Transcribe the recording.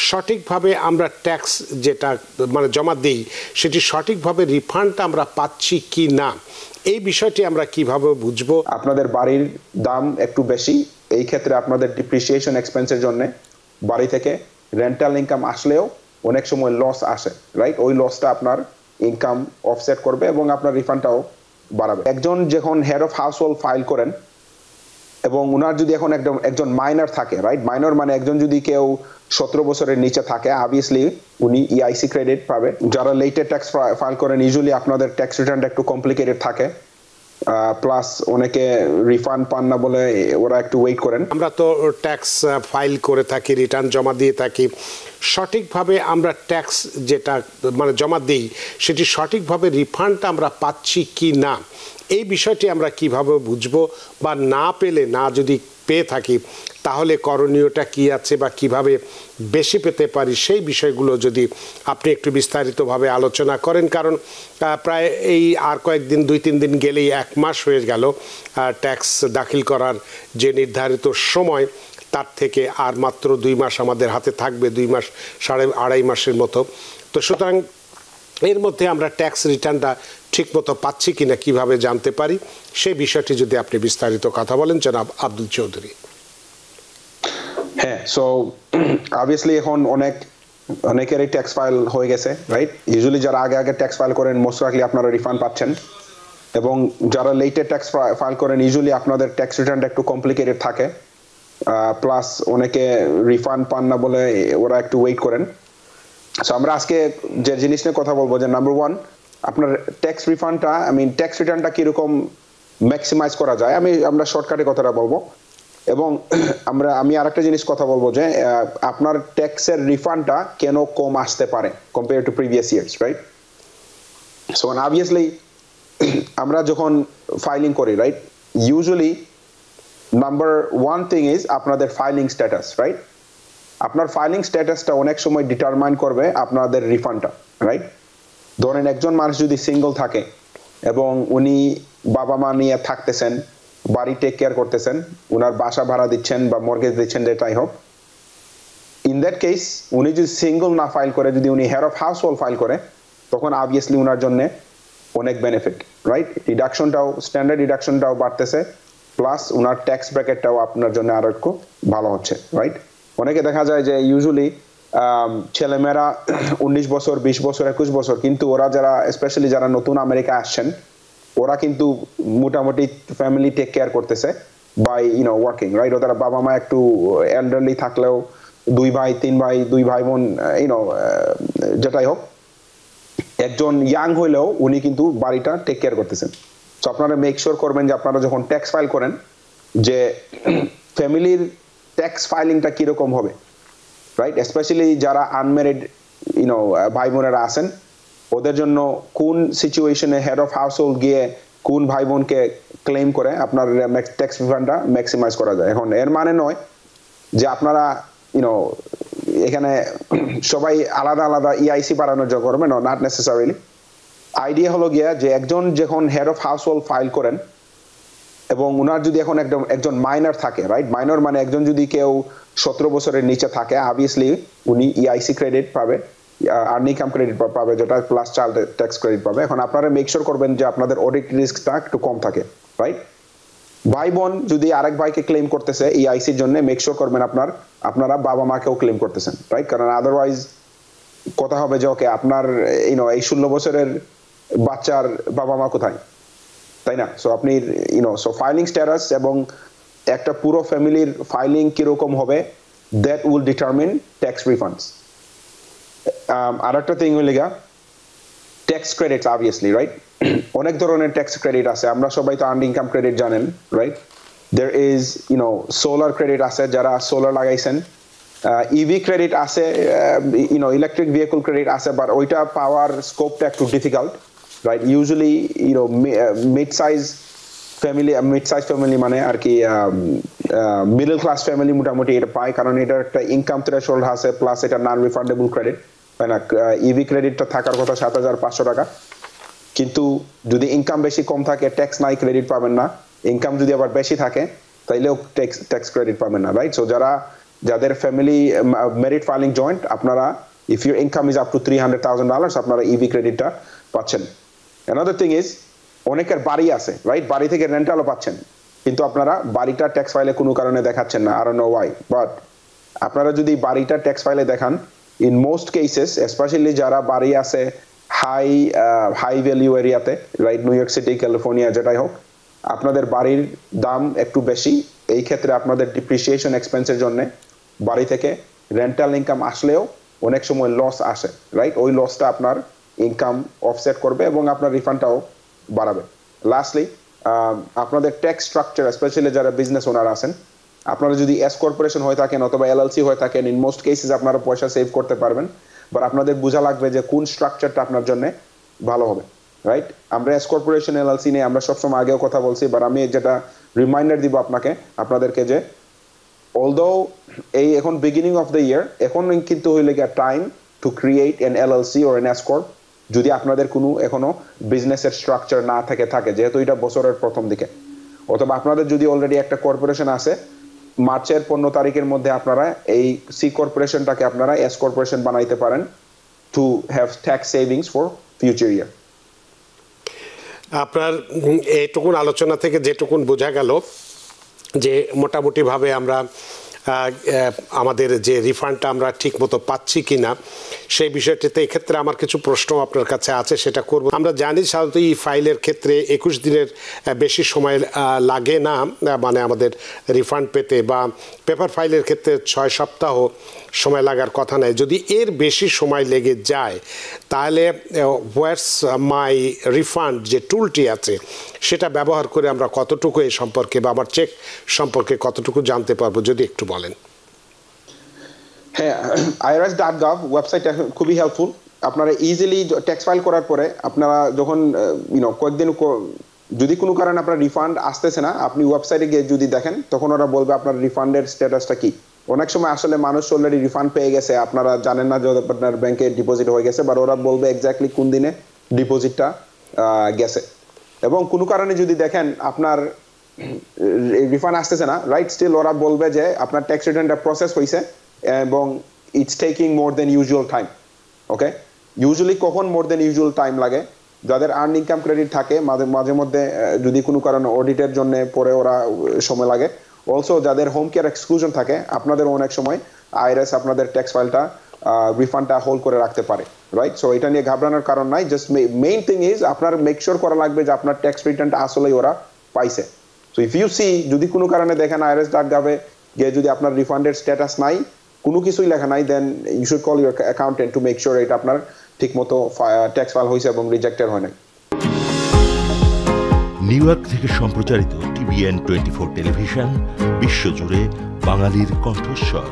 সঠিকভাবে আমরা ট্যাক্স যেটা মানে জমা দিই সেটি সঠিকভাবে রিফান্ড আমরা পাচ্ছি কি না, এই বিষয়টি আমরা কিভাবে বুঝবো? আপনাদের বাড়ির দাম একটু বেশি, এই ক্ষেত্রে আপনাদের ডিপ্রিসিয়েশন এক্সপেন্সের জন্য বাড়ি থেকে রেন্টাল ইনকাম আসলেও অনেক সময় লস আসে, রাইট? ওই লসটা আপনার ইনকাম অফসেট করবে এবং আপনার রিফান্ডটাও বাড়াবে। একজন যখন head of house hold file করেন এবং উনার যদি এখন একজন মাইনর থাকে, রাইট? মাইনর মানে একজন যদি কেউ 17 বছরের নিচে থাকে, অবভিয়াসলি উনি ইআইসি ক্রেডিট পাবে। যারা লেটে ট্যাক্স ফাইল করেন, ইউজুয়ালি আপনাদের ট্যাক্স রিটার্নটা একটু কমপ্লিকেটেড থাকে, প্লাস অনেকে রিফান্ড পান না বলে ওরা একটু ওয়েট করেন। আমরা তো ট্যাক্স ফাইল করে থাকি, রিটার্ন জমা দিয়ে থাকি, সঠিকভাবে আমরা ট্যাক্স যেটা মানে জমা দিই সেটি সঠিকভাবে রিফান্ড আমরা পাচ্ছি কি না, এই বিষয়টি আমরা কিভাবে বুঝবো? বা না পেলে, না যদি পেয়ে থাকি তাহলে করণীয়টা কি আছে বা কিভাবে বেশি পেতে পারি, সেই বিষয়গুলো যদি আপনি একটু বিস্তারিতভাবে আলোচনা করেন। কারণ প্রায় এই আর কয়েকদিন, 2-3 দিন গেলেই 1 মাস হয়ে গেল ট্যাক্স দাখিল করার যে নির্ধারিত সময়, তার থেকে আর মাত্র 2 মাস আমাদের হাতে থাকবে, 2 মাস, 2.5 মাসের মতো। তো সুতরাং এর মধ্যে আমরা ট্যাক্স রিটার্নটা ঠিকমতো পাচ্ছি কিনা কিভাবে জানতে পারি, সেই বিষয়টি যদি আপনি বিস্তারিত কথা বলেন জনাব আব্দুল চৌধুরী। হ্যাঁ, সো অবভিয়াসলি এখন অনেকেরই ট্যাক্স ফাইল হয়ে গেছে, রাইট? ইউজুয়ালি যারা আগে ট্যাক্স ফাইল করেন মোস্ট লাইকলি আপনারা রিফান্ড পাচ্ছেন, এবং যারা লেটে ট্যাক্স ফাইল করেন ইউজুয়ালি আপনাদের ট্যাক্স রিটার্নটা একটু কমপ্লিকেটেড থাকে, প্লাস অনেকে রিফান্ড পান না বলে ওরা একটু ওয়েট করেন। সো আমরা আজকে যে জিনিস নিয়ে কথা বলবো, যে নাম্বার 1, আপনার ট্যাক্স রিফান্ডটা, ট্যাক্স রিটার্নটা কিরকম ম্যাক্সিমাইজ করা যায়, আমরা শর্টকাটে কথাটা বলবো। এবং আমি আরেকটা জিনিস কথা বলবো যে আপনার ট্যাক্সের রিফান্ডটা কেন কম আসতে পারে compare to previous years, right? So obviously আমরা যখন ফাইলিং করি, right, usually number 1 thing is আপনাদের ফাইলিং স্ট্যাটাস, রাইট? আপনার ফাইলিং স্ট্যাটাসটা অনেক সময় ডিটারমাইন করবে আপনাদের রিফান্ডটা, রাইট? ধরেন একজন মানুষ যদি সিঙ্গল থাকে এবং উনি বাবা মা নিয়ে থাকতেছেন, বাড়ি টেক কেয়ার করতেছেন, উনার বাসা ভাড়া দিচ্ছেন বা মর্গেজ দিচ্ছেন, যেটাই হোক, ইন দ্যাট কেস উনি যদি সিঙ্গল না ফাইল করে, যদি উনি head of house hold file করে, তখন অবভিয়াসলি উনার জন্য অনেক বেনিফিট, রাইট? ডিডাকশনটাও, স্ট্যান্ডার্ড ডিডাকশনটাও বাড়তেছে, প্লাস উনার ট্যাক্স ব্র্যাকেটটাও আপনার জন্য আরো একটু ভালো হচ্ছে, রাইট? অনেকে দেখা যায় যে ইউজুয়ালি ছেলেমেয়েরা 19 বছর, 20 বছর, 21 বছর, কিন্তু ওরা যারা স্পেশালি যারা নতুন আমেরিকা আসছেন, ওরা কিন্তু মোটামুটি ফ্যামিলি টেক কেয়ার করতেছে বাই ওয়ার্কিং, রাইট? ওরা বাবা মা একটু এল্ডারলি থাকলেও 2 ভাই, 3 ভাই, 2 ভাই বোন, যেটাই হোক, একজন ইয়াং হইলেও উনি কিন্তু বাড়িটা টেক কেয়ার করতেছেন। তো আপনারা মেক শিওর করবেন যে আপনারা যখন ট্যাক্স ফাইল করেন যে ফ্যামিলির ট্যাক্স ফাইলিংটা কিরকম হবে, রাইট? স্পেশালি যারা আনম্যারিড ভাই বোনেরা আছেন, ওদের জন্য কোন সিচুয়েশনে হেড অফ হাউস হোল্ড গিয়ে কোন ভাই বোনকে ক্লেম করে আপনার ট্যাক্স রিফান্ডটা ম্যাক্সিমাইজ করা যায়। এখন এর মানে নয় যে আপনারা এখানে সবাই আলাদা আলাদা ইআইসি বাড়ানোর জন্য করবেন, নট নেসেসারিলি। আইডিয়া হলো গিয়া যে একজন যখন head of house hold file করেন এবং উনার যদি এখন একজন মাইনর থাকে, রাইট? মাইনর মানে একজন যদি কেউ 17 বছরের নিচে থাকে, অবভিয়াসলি উনি ইআইসি ক্রেডিট পাবে, আর্নিং ইনকাম ক্রেডিট পাবে, যেটা প্লাস চাইল্ড ট্যাক্স ক্রেডিট পাবে। এখন আপনারা মেক শিওর করবেন যে আপনাদের অডিট রিস্কটা একটু কম থাকে, রাইট? ভাই বোন যদি আরেক ভাইকে ক্লেম করতেছে ইআইসির জন্য, মেক শিওর করবেন আপনারা বাবা মাকেও ক্লেম করতেছেন, রাইট? কারণ আদারওয়াইজ কথা হবে যে ওকে আপনার এই 16 বছরের বাচ্চার বাবা মা কোথায়, তাই না? সো আপনি সো ফাইলিং স্ট্যাটাস এবং একটা পুরো ফ্যামিলির ফাইলিং কিরকম হবে, that will determine tax refunds. আরেকটা থিং হইলে গা ট্যাক্স ক্রেডিটস, অবভিয়াসলি, রাইট? অনেক ধরনের ট্যাক্স ক্রেডিট আছে, আমরা সবাই তো আর্নিং ইনকাম ক্রেডিট জানেন, right? There is solar credit আছে, যারা সোলার লাগাইছেন, ইভি ক্রেডিট আছে, ইলেকট্রিক ভেহিকল ক্রেডিট আছে, বাট ওইটা পাওয়ার স্কোপটা একটু difficult, right? Usually mid size family মানে আর কি মিডল ক্লাস ফ্যামিলি মোটামুটি এটা পায়, কারণ এটার একটা ইনকাম থ্রেশহোল্ড আছে, প্লাস এটা নন রিফান্ডেবল ক্রেডিট, তাই না? ইভি ক্রেডিটটা থাকার কথা 7,500 টাকা, কিন্তু যদি ইনকাম বেশি কম থাকে ট্যাক্স নাই, ক্রেডিট পাবেন না। ইনকাম যদি আবার বেশি থাকে তাইলেও ট্যাক্স ক্রেডিট পাবেন না, রাইট? সো যারা যাদের ফ্যামিলি মেরিট ফাইলিং জয়েন্ট, আপনারা if your income is up to $300,000 আপনারা ইবি ক্রেডিটটা পাচ্ছেন। অ্যানাদার থিং ইজ অনেকের বাড়ি আছে, রাইট? বাড়ি থেকে রেন্টালও পাচ্ছেন, কিন্তু আপনারা বাড়িটা ট্যাক্স ফাইলে কোনো কারণে দেখাচ্ছেন না, I don't know why, but আপনারা যদি বাড়িটা ট্যাক্স ফাইলে দেখান, ইন মোস্ট কেসেস স্পেশালি যারা বাড়ি আছে হাই ভ্যালিউ এরিয়াতে, right, new York city, California, যেটাই হোক, আপনাদের বাড়ির দাম একটু বেশি, এই ক্ষেত্রে আপনাদের ডিপ্রিসিয়েশন এক্সপেন্সের জন্য বাড়ি থেকে রেন্টাল ইনকাম আসলেও অনেক সময় লস আসে, রাইট? ওই লসটা আপনার ইনকাম অফসেট করবে এবং আপনার রিফান্ডটাও বাড়াবে। লাস্টলি আপনাদের ট্যাক্স স্ট্রাকচার, স্পেশালি যারা বিজনেস ওনার আছেন, আপনারা যদি এস কর্পোরেশন হয়ে থাকেন অথবা এলএলসি হয়ে থাকেন, ইন মোস্ট কেসেস আপনারা পয়সা সেভ করতে পারবেন, বাট আপনাদের বোঝা লাগবে যে কোন স্ট্রাকচারটা আপনার জন্য ভালো হবে, রাইট? আমরা এস কর্পোরেশন এলএলসি নিয়ে আমরা সবসময় আগেও কথা বলছি, বাট আমি যেটা রিমাইন্ডার দিব আপনাদেরকে যে অলদো এই এখন বিগিনিং অফ দ্য ইয়ার, এখন কিন্তু হইলে গিয়ে time to create an LLC or an S corp, যদি আপনাদের কোনো এখনো বিজনেসের স্ট্রাকচার না থাকে, যেহেতু এটা বছরের প্রথম দিকে, অথবা আপনাদের যদি অলরেডি একটা কর্পোরেশন আছে, মার্চের 15 তারিখের মধ্যে আপনারা এই সি কর্পোরেশনটাকে আপনারা এস কর্পোরেশন বানাইতে পারেন to have tax savings for future year. আপনার এইটুকুন আলোচনা থেকে যেটুকুন বোঝা গেল যে মোটামুটিভাবে আমরা আমাদের যে রিফান্ডটা আমরা ঠিক মতো পাচ্ছি কি না সেই বিষয়টিতে এক্ষেত্রে আমার কিছু প্রশ্ন আপনার কাছে আছে, সেটা করব। আমরা জানি সাধারণত এই ফাইলের ক্ষেত্রে 21 দিনের বেশি সময় লাগে না, মানে আমাদের রিফান্ড পেতে, বা পেপার ফাইলের ক্ষেত্রে 6 সপ্তাহ সময় লাগার কথা নয়। যদি এর বেশি সময় লেগে যায় তাহলে হোয়াটস মাই রিফান্ড যে টুলটি আছে সেটা ব্যবহার করে আমরা কতটুকু এই সম্পর্কে বা আমার চেক সম্পর্কে কতটুকু জানতে পারবো, যদি একটু বলেন। হ্যাঁ, irs.gov ওয়েবসাইটটা খুবই হেল্পফুল। আপনারা ইজিলি ট্যাক্স ফাইল করার পরে আপনারা যখন কয়েকদিন যদি কোনো কারণে আপনার রিফান্ড আসতেছে না, আপনি ওয়েবসাইটে গিয়ে যদি দেখেন, তখন ওরা বলবে আপনার রিফান্ডের স্ট্যাটাসটা কি। অনেক সময় আসলে মানুষ অলরেডি রিফান্ড পেয়ে গেছে, আপনারা জানেন না যে আপনার ব্যাংকে ডিপোজিট হয়ে গেছে, বা ওরা বলবে এক্স্যাক্টলি কোন দিনে ডিপোজিটটা গেছে। এবং কোনো কারণে যদি দেখেন আপনার রিফান্ড আসতেছে না, রাইট, স্টিল ওরা বলবে যে আপনার ট্যাক্স রিটার্নটা প্রসেস হয়েছে এবং it's taking more than usual time. Okay, usually কখন মোর দেন ইউজুয়াল টাইম লাগে? যাদের আর্ন ইনকাম ক্রেডিট থাকে মাঝে মধ্যে যদি কোনো কারণে অডিটের জন্য পরে ওরা সময় লাগে। অলসো যাদের হোম কেয়ার এক্সক্লুশন থাকে, আপনাদের অনেক সময় আইআরএস আপনাদের ট্যাক্স ফাইলটা রিফান্ডটা হোল্ড করে রাখতে পারে, রাইট? সো এটা নিয়ে ঘাবড়ানোর কারণ নাই। জাস্ট মেইন থিং ইজ আপনার মেক শিওর করা লাগবে যে আপনার ট্যাক্স রিটার্নটা আসলেই ওরা পাইছে। সো ইফ ইউ সি, যদি কোনো কারণে দেখেন irs.gov গিয়ে যদি আপনার রিফান্ডের স্ট্যাটাস নাই, কোনো কিছুই লেখা নাই, then you should call your accountant to make sure এটা আপনার ঠিকমতো ট্যাক্স ফাইল হয়েছে এবং রিজেক্টেড হয় নাই। নিউ ইয়র্ক থেকে সম্প্রচারিত TVN 24 টেলিভিশন, বিশ্বজুড়ে বাঙালির কণ্ঠস্বর।